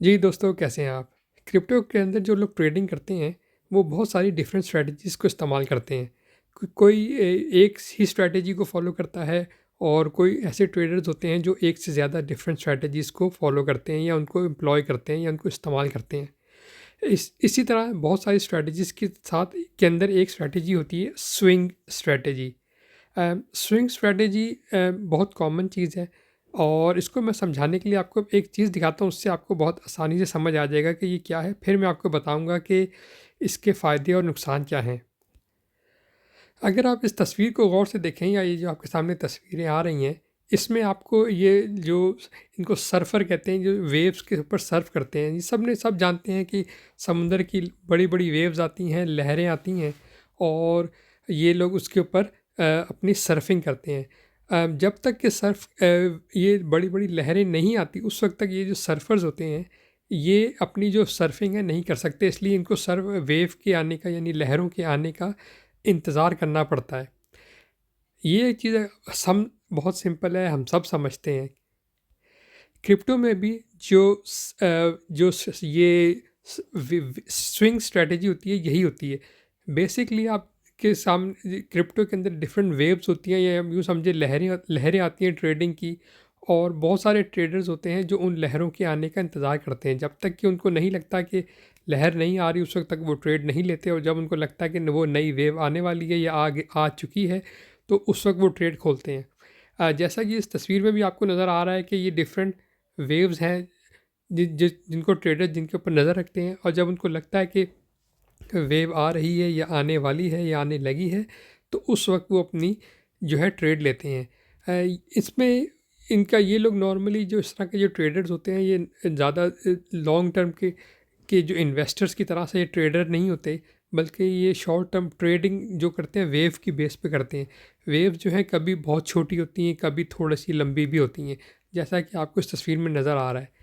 जी दोस्तों, कैसे हैं आप? क्रिप्टो के अंदर जो लोग ट्रेडिंग करते हैं, वो बहुत सारी डिफरेंट स्ट्रैटेजीज़ को इस्तेमाल करते हैं। कोई एक ही स्ट्रैटेजी को फ़ॉलो करता है और कोई ऐसे ट्रेडर्स होते हैं जो एक से ज़्यादा डिफरेंट स्ट्रैटेजीज़ को फ़ॉलो करते हैं या उनको एम्प्लॉय करते हैं या उनको इस्तेमाल करते हैं। इसी तरह बहुत सारी स्ट्रैटेजीज़ के साथ के अंदर एक स्ट्रैटेजी होती है स्विंग स्ट्रैटेजी। स्विंग स्ट्रैटेजी बहुत कॉमन चीज़ है और इसको मैं समझाने के लिए आपको एक चीज़ दिखाता हूँ, उससे आपको बहुत आसानी से समझ आ जाएगा कि ये क्या है। फिर मैं आपको बताऊँगा कि इसके फ़ायदे और नुकसान क्या हैं। अगर आप इस तस्वीर को गौर से देखें या ये जो आपके सामने तस्वीरें आ रही हैं, इसमें आपको ये जो इनको सर्फ़र कहते हैं, जो वेव्स के ऊपर सर्फ़ करते हैं, ये सब जानते हैं कि समुंदर की बड़ी-बड़ी वेव्स आती हैं, लहरें आती हैं और ये लोग उसके ऊपर अपनी सर्फिंग करते हैं। जब तक कि ये बड़ी-बड़ी लहरें नहीं आती, उस वक़्त तक ये जो सर्फ़र्स होते हैं, ये अपनी जो सर्फिंग है नहीं कर सकते, इसलिए इनको वेव के आने का यानी लहरों के आने का इंतज़ार करना पड़ता है। ये चीज़ सम बहुत सिंपल है, हम सब समझते हैं। क्रिप्टो में भी जो स ये स वि वि स्विंग स्ट्रैटेजी होती है, यही होती है। बेसिकली आपके सामने क्रिप्टो के अंदर डिफरेंट वेव्स होती हैं या यूँ समझिए लहरें लहरें आती हैं ट्रेडिंग की और बहुत सारे ट्रेडर्स होते हैं जो उन लहरों के आने का इंतज़ार करते हैं। जब तक कि उनको नहीं लगता कि लहर नहीं आ रही, उस वक़्त तक वो ट्रेड नहीं लेते और जब उनको लगता है कि वो नई वेव आने वाली है या आगे आ चुकी है, तो उस वक़्त वो ट्रेड खोलते हैं। जैसा कि इस तस्वीर में भी आपको नज़र आ रहा है कि ये डिफरेंट वेव्स हैं जिनको ट्रेडर जिनके ऊपर नज़र रखते हैं और जब उनको लगता है कि वेव आ रही है या आने वाली है या आने लगी है, तो उस वक्त वो अपनी जो है ट्रेड लेते हैं। इसमें इनका ये लोग नॉर्मली जो इस तरह के जो ट्रेडर्स होते हैं, ये ज़्यादा लॉन्ग टर्म के जो इन्वेस्टर्स की तरह से ये ट्रेडर नहीं होते, बल्कि ये शॉर्ट टर्म ट्रेडिंग जो करते हैं वेव की बेस पे करते हैं। वेव जो है कभी बहुत छोटी होती हैं, कभी थोड़ी सी लंबी भी होती हैं, जैसा कि आपको इस तस्वीर में नज़र आ रहा है।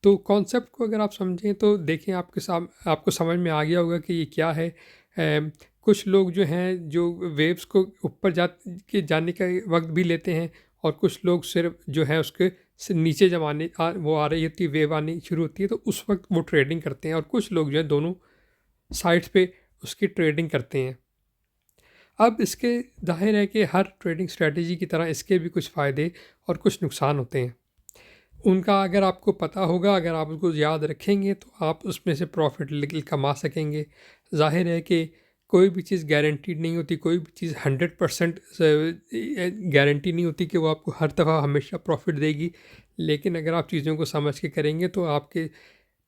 तो कॉन्सेप्ट को अगर आप समझें तो देखें, आपको समझ में आ गया होगा कि ये क्या है। कुछ लोग जो हैं जो वेव्स को ऊपर जाने का वक्त भी लेते हैं और कुछ लोग सिर्फ जो है उसके नीचे जब वो आ रही होती है, वेव आनी शुरू होती है, तो उस वक्त वो ट्रेडिंग करते हैं और कुछ लोग जो है दोनों साइड्स पे उसकी ट्रेडिंग करते हैं। अब इसके ज़ाहिर है कि हर ट्रेडिंग स्ट्रेटजी की तरह इसके भी कुछ फ़ायदे और कुछ नुकसान होते हैं। उनका अगर आपको पता होगा, अगर आप उसको याद रखेंगे तो आप उसमें से प्रॉफ़िट कमा सकेंगे। ज़ाहिर है कि कोई भी चीज़ गारंटीड नहीं होती, कोई भी चीज़ 100% गारंटी नहीं होती कि वो आपको हर दफ़ा हमेशा प्रॉफ़िट देगी। लेकिन अगर आप चीज़ों को समझ के करेंगे तो आपके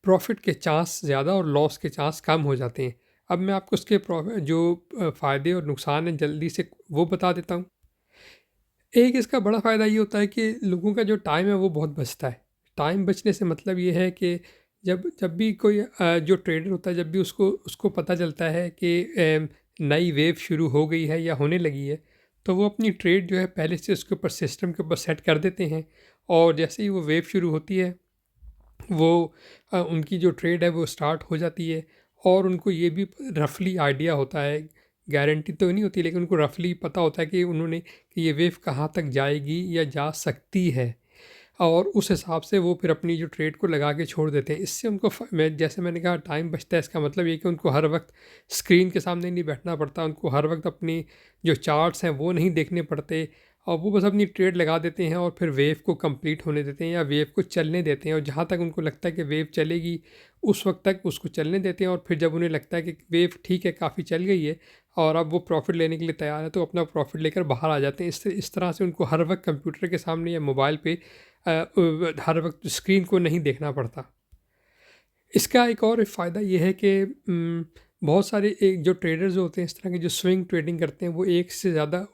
प्रॉफ़िट के चांस ज़्यादा और लॉस के चांस कम हो जाते हैं। अब मैं आपको उसके फ़ायदे और नुकसान हैं जल्दी से वो बता देता हूँ। एक इसका बड़ा फ़ायदा ये होता है कि लोगों का जो टाइम है वो बहुत बचता है। टाइम बचने से मतलब ये है कि जब जब भी कोई जो ट्रेडर होता है, जब भी उसको उसको पता चलता है कि नई वेव शुरू हो गई है या होने लगी है, तो वो अपनी ट्रेड जो है पहले से उसके ऊपर सिस्टम के ऊपर सेट कर देते हैं और जैसे ही वो वेव शुरू होती है, वो उनकी जो ट्रेड है वो स्टार्ट हो जाती है और उनको ये भी रफली आइडिया होता है, गारंटी तो नहीं होती लेकिन उनको रफली पता होता है कि ये वेव कहाँ तक जाएगी या जा सकती है और उस हिसाब से वो फिर अपनी जो ट्रेड को लगा के छोड़ देते हैं। इससे उनको जैसे मैंने कहा टाइम बचता है, इसका मतलब ये कि उनको हर वक्त स्क्रीन के सामने नहीं बैठना पड़ता, उनको हर वक्त अपनी जो चार्ट्स हैं वो नहीं देखने पड़ते और वो बस अपनी ट्रेड लगा देते हैं और फिर वेव को कंप्लीट होने देते हैं या वेव को चलने देते हैं और जहाँ तक उनको लगता है कि वेव चलेगी उस वक्त तक उसको चलने देते हैं और फिर जब उन्हें लगता है कि वेव ठीक है, काफ़ी चल गई है और अब वो प्रॉफिट लेने के लिए तैयार है, तो अपना प्रॉफिट लेकर बाहर आ जाते हैं। इस तरह से उनको हर वक्त कंप्यूटर के सामने या मोबाइल पे हर वक्त स्क्रीन को नहीं देखना पड़ता। इसका एक और फ़ायदा ये है कि बहुत सारे एक जो ट्रेडर्स होते हैं इस तरह के जो स्विंग ट्रेडिंग करते हैं, वो एक से ज़्यादा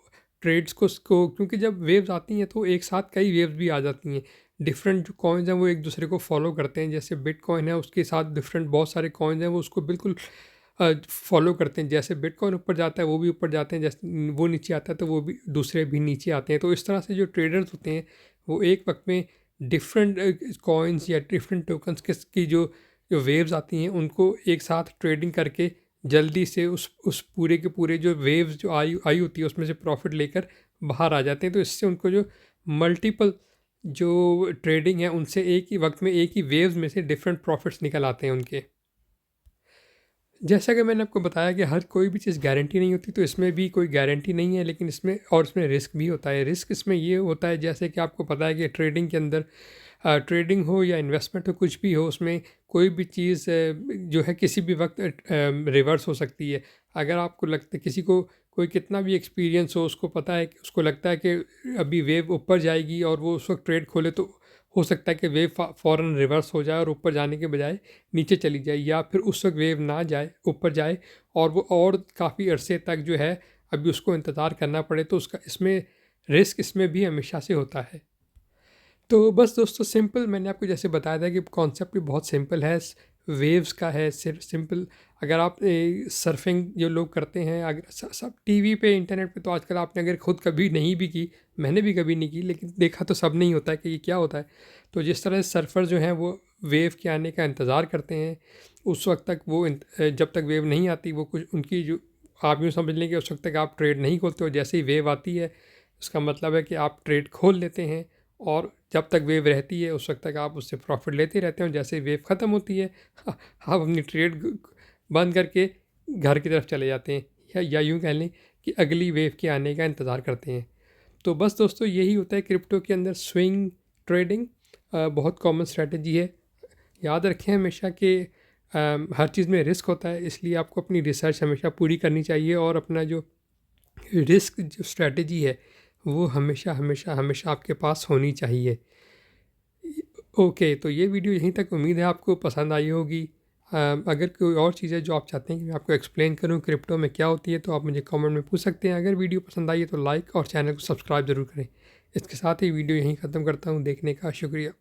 ट्रेड्स को क्योंकि जब वेव्स आती हैं तो एक साथ कई वेव्स भी आ जाती हैं। डिफरेंट जो कॉइन्स हैं वो एक दूसरे को फॉलो करते हैं, जैसे बिटकॉइन है उसके साथ डिफरेंट बहुत सारे कॉइन्स हैं वो उसको बिल्कुल फॉलो करते हैं। जैसे बिटकॉइन ऊपर जाता है वो भी ऊपर जाते हैं, जैसे वो नीचे आता है तो वो भी दूसरे भी नीचे आते हैं। तो इस तरह से जो ट्रेडर्स होते हैं वो एक वक्त में डिफरेंट कॉइन्स या डिफरेंट टोकन्स की जो वेव्स आती हैं उनको एक साथ ट्रेडिंग करके जल्दी से उस पूरे के पूरे जो वेव्स जो आई आई होती है उसमें से प्रॉफिट लेकर बाहर आ जाते हैं। तो इससे उनको जो मल्टीपल जो ट्रेडिंग है उनसे एक ही वक्त में एक ही वेव्स में से डिफरेंट प्रॉफिट्स निकल आते हैं उनके। जैसा कि मैंने आपको बताया कि हर कोई भी चीज़ गारंटी नहीं होती, तो इसमें भी कोई गारंटी नहीं है, लेकिन इसमें रिस्क भी होता है। रिस्क इसमें ये होता है, जैसे कि आपको पता है कि ट्रेडिंग के अंदर ट्रेडिंग हो या इन्वेस्टमेंट हो, कुछ भी हो, उसमें कोई भी चीज़ जो है किसी भी वक्त रिवर्स हो सकती है। अगर आपको लगता है, किसी को कोई कितना भी एक्सपीरियंस हो, उसको पता है कि उसको लगता है कि अभी वेव ऊपर जाएगी और वो उस वक्त ट्रेड खोले, तो हो सकता है कि वेव फ़ौरन रिवर्स हो जाए और ऊपर जाने के बजाय नीचे चली जाए, या फिर उस वक्त वेव ना जाए, ऊपर जाए और वो और काफ़ी अरसे तक जो है अभी उसको इंतज़ार करना पड़े। तो उसका इसमें रिस्क इसमें भी हमेशा से होता है। तो बस दोस्तों, सिंपल मैंने आपको जैसे बताया था कि कॉन्सेप्ट भी बहुत सिंपल है, वेव्स का है, सिर्फ सिंपल। अगर आप सर्फिंग जो लोग करते हैं, अगर सब टीवी पे, इंटरनेट पे, तो आजकल आपने अगर खुद कभी नहीं भी की, मैंने भी कभी नहीं की, लेकिन देखा तो सब नहीं होता है कि ये क्या होता है। तो जिस तरह सर्फर जो हैं वो वेव के आने का इंतज़ार करते हैं, उस वक्त तक वो जब तक वेव नहीं आती, वो कुछ उनकी जो, आप यूँ समझ लें कि उस वक्त तक आप ट्रेड नहीं खोलते हो। जैसे ही वेव आती है, उसका मतलब है कि आप ट्रेड खोल लेते हैं, और जब तक वेव रहती है उस वक्त तक आप उससे प्रॉफिट लेते रहते हो। जैसे ही वेव ख़त्म होती है, आप अपनी ट्रेड बंद करके घर की तरफ चले जाते हैं, या यूँ कह लें कि अगली वेव के आने का इंतज़ार करते हैं। तो बस दोस्तों, यही होता है क्रिप्टो के अंदर स्विंग ट्रेडिंग। बहुत कॉमन स्ट्रेटजी है। याद रखें हमेशा कि हर चीज़ में रिस्क होता है, इसलिए आपको अपनी रिसर्च हमेशा पूरी करनी चाहिए, और अपना जो रिस्क जो स्ट्रेटजी है वो हमेशा हमेशा हमेशा आपके पास होनी चाहिए। ओके, तो ये वीडियो यहीं तक। उम्मीद है आपको पसंद आई होगी। अगर कोई और चीज़ है जो आप चाहते हैं कि मैं आपको एक्सप्लेन करूं क्रिप्टो में क्या होती है, तो आप मुझे कमेंट में पूछ सकते हैं। अगर वीडियो पसंद आई है तो लाइक और चैनल को सब्सक्राइब ज़रूर करें। इसके साथ ही वीडियो यहीं ख़त्म करता हूं। देखने का शुक्रिया।